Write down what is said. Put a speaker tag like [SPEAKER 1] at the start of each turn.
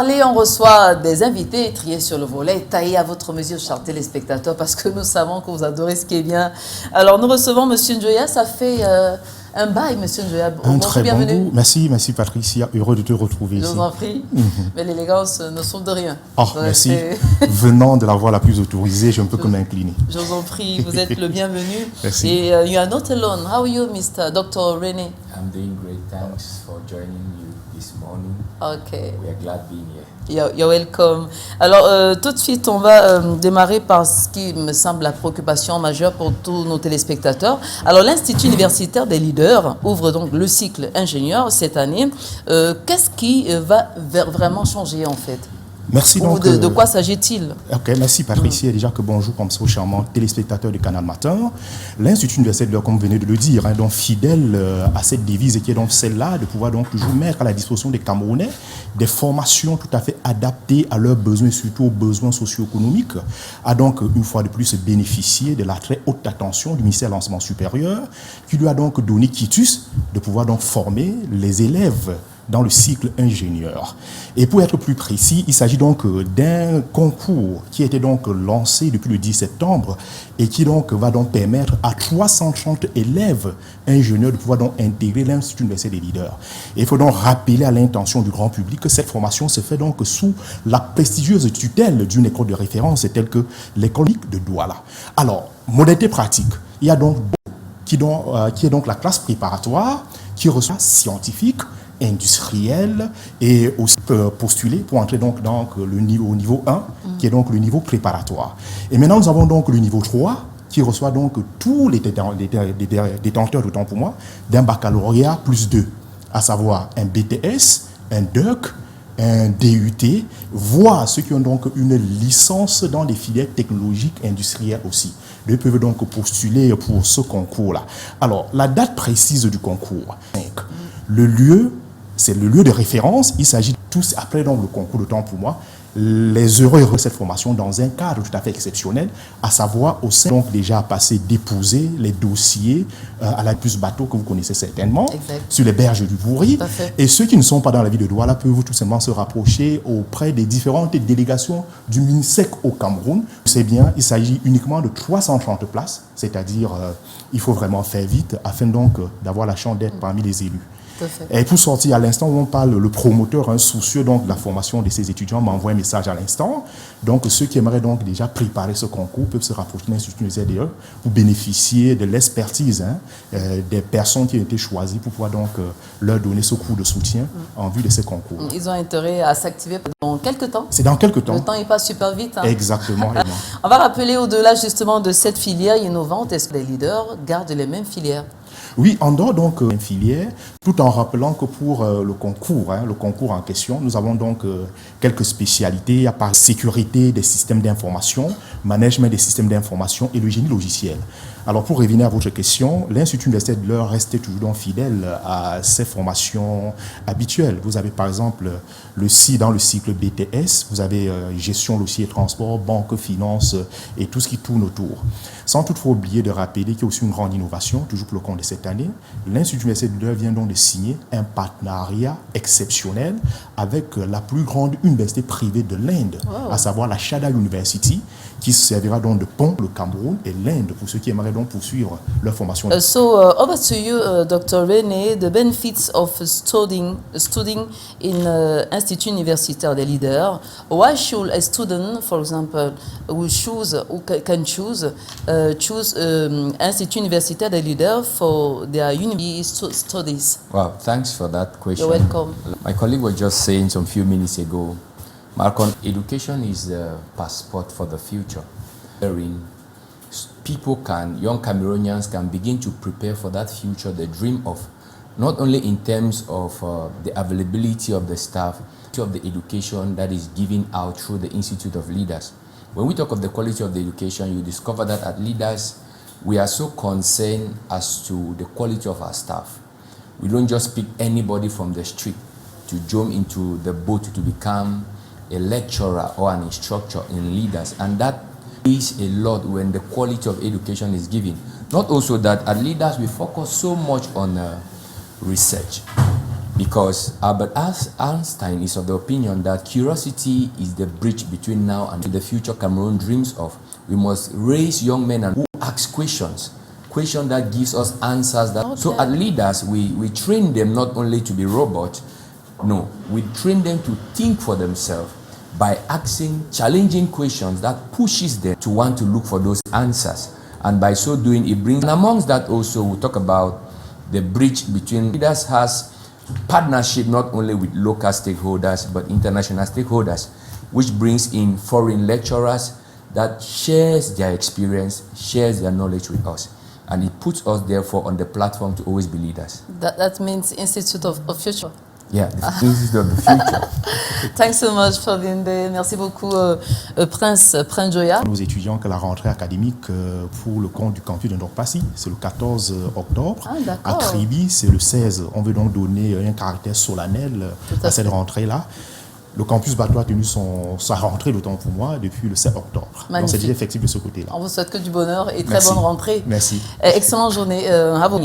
[SPEAKER 1] parler, on reçoit des invités triés sur le volet, taillés à votre mesure, chers téléspectateurs, parce que nous savons que vous adorez ce qui est bien. Alors, nous recevons M. Njoya, ça fait un bail, M. Njoya.
[SPEAKER 2] Un très bon goût. Merci Patricia, heureux de te retrouver ici.
[SPEAKER 1] Je vous en prie, mais l'élégance ne sauve de rien.
[SPEAKER 2] Oh, merci. Venant de la voie la plus autorisée, je ne peux que m'incliner.
[SPEAKER 1] Je vous en prie, vous êtes le bienvenu.
[SPEAKER 2] Merci.
[SPEAKER 1] Et you are not alone. How are you, Mr. Dr. René?
[SPEAKER 3] I'm doing great. Thanks for joining you this morning.
[SPEAKER 1] Okay.
[SPEAKER 3] We are glad being here.
[SPEAKER 1] You're welcome. Alors, tout de suite, on va démarrer par ce qui me semble la préoccupation majeure pour tous nos téléspectateurs. Alors, l'Institut universitaire des leaders ouvre donc le cycle ingénieur cette année. Qu'est-ce qui va vraiment changer, en fait?
[SPEAKER 2] Merci. Donc,
[SPEAKER 1] de quoi s'agit-il?
[SPEAKER 2] Ok, merci Patricia. Déjà que bonjour comme ça aux charmants téléspectateurs du Canal Matin. L'Institut universitaire des leaders, comme vous venez de le dire, donc fidèle à cette devise et qui est donc celle-là de pouvoir donc toujours mettre à la disposition des Camerounais des formations tout à fait adaptées à leurs besoins et surtout aux besoins socio-économiques, a donc une fois de plus bénéficié de la très haute attention du ministère de l'Enseignement supérieur qui lui a donc donné quitus de pouvoir donc former les élèves dans le cycle ingénieur. Et pour être plus précis, il s'agit donc d'un concours qui a été donc lancé depuis le 10 septembre et qui donc va donc permettre à 330 élèves ingénieurs de pouvoir donc intégrer l'Institut universitaire des leaders. Et il faut donc rappeler à l'intention du grand public que cette formation se fait donc sous la prestigieuse tutelle d'une école de référence telle que l'école de Douala. Alors, modalité pratique, il y a donc qui est donc la classe préparatoire qui reçoit scientifique, industriel et aussi postuler pour entrer donc dans le niveau 1 qui est donc le niveau préparatoire. Et maintenant nous avons donc le niveau 3 qui reçoit donc tous les détenteurs d'autant pour moi d'un baccalauréat plus 2, à savoir un BTS, un DEC, un DUT, voire ceux qui ont donc une licence dans les filières technologiques industrielles aussi. Ils peuvent donc postuler pour ce concours-là. Alors, la date précise du concours, le lieu, c'est le lieu de référence. Il s'agit tous, après donc le concours de temps pour moi, les heureux de cette formation dans un cadre tout à fait exceptionnel, à savoir au sein donc déjà passé déposer les dossiers à la puce bateau que vous connaissez certainement, sur les berges du Bourri. Et ceux qui ne sont pas dans la ville de Douala peuvent tout simplement se rapprocher auprès des différentes délégations du MINSEC au Cameroun. C'est bien, il s'agit uniquement de 330 places, c'est-à-dire il faut vraiment faire vite afin donc d'avoir la chance d'être parmi les élus. Et pour sortir à l'instant où on parle, le promoteur, soucieux donc de la formation de ses étudiants, m'envoie un message à l'instant. Donc ceux qui aimeraient donc déjà préparer ce concours peuvent se rapprocher de l'Institut universitaire pour bénéficier de l'expertise des personnes qui ont été choisies pour pouvoir donc leur donner ce coup de soutien en vue de ces concours.
[SPEAKER 1] Ils ont intérêt à s'activer dans quelques temps.
[SPEAKER 2] C'est dans quelques temps.
[SPEAKER 1] Le temps il passe super vite.
[SPEAKER 2] Exactement.
[SPEAKER 1] On va rappeler au-delà justement de cette filière innovante, est-ce que les leaders gardent les mêmes filières?
[SPEAKER 2] Oui, en dehors donc une filière, tout en rappelant que pour le concours en question, nous avons donc quelques spécialités à part sécurité des systèmes d'information, management des systèmes d'information et le génie logiciel. Alors pour revenir à votre question, l'Institut universitaire de l'Eure reste toujours donc fidèle à ses formations habituelles. Vous avez par exemple dans le cycle BTS, vous avez gestion, logiciel et transport, banque, finance et tout ce qui tourne autour. Sans toutefois oublier de rappeler qu'il y a aussi une grande innovation, toujours pour le compte de cette année. L'Institut universitaire de l'Eure vient donc de signer un partenariat exceptionnel avec la plus grande université privée de l'Inde, à savoir la Shada University, qui servira donc de pont le Cameroun et l'Inde pour ceux qui aimeraient donc poursuivre leur formation.
[SPEAKER 1] Over to you, Dr. René, the benefits of studying in Institut universitaire des leaders. Why should a student, for example, who can choose Institut universitaire des leaders for their university studies?
[SPEAKER 3] Well, thanks for that question.
[SPEAKER 1] You're welcome.
[SPEAKER 3] My colleague was just saying some few minutes ago, Marcon, education is the passport for the future. Young Cameroonians can begin to prepare for that future, they dream of, not only in terms of the availability of the staff, of the education that is given out through the Institute of Leaders. When we talk of the quality of the education, you discover that at Leaders, we are so concerned as to the quality of our staff. We don't just pick anybody from the street to jump into the boat to become a lecturer or an instructor in Leaders, and that is a lot when the quality of education is given. Not also that at Leaders we focus so much on research. Because Albert Einstein is of the opinion that curiosity is the bridge between now and the future Cameroon dreams of. We must raise young men who ask questions that gives us answers. So as leaders, we train them not only to be robots, no, we train them to think for themselves by asking challenging questions that pushes them to want to look for those answers. And by so doing, it brings, and amongst that also, we talk about the bridge between leaders has partnership not only with local stakeholders but international stakeholders, which brings in foreign lecturers that shares their experience, shares their knowledge with us, and it puts us therefore on the platform to always be leaders.
[SPEAKER 1] That means Institute of Future.
[SPEAKER 3] Yeah, the Institute of the Future.
[SPEAKER 1] Thanks so much for being there. Merci beaucoup, Prince Joya.
[SPEAKER 2] Nos étudiants que la rentrée académique pour le compte du campus de Ndorpassi, c'est le 14 octobre. À Kribi, c'est le 16. On veut donc donner un caractère solennel à cette rentrée-là. Le campus Bateau a tenu sa rentrée, d'autant pour moi, depuis le 7 octobre. Magnifique. Donc c'est déjà effectif de ce côté-là.
[SPEAKER 1] On vous souhaite que du bonheur et très bonne rentrée.
[SPEAKER 2] Merci.
[SPEAKER 1] Excellente journée à vous.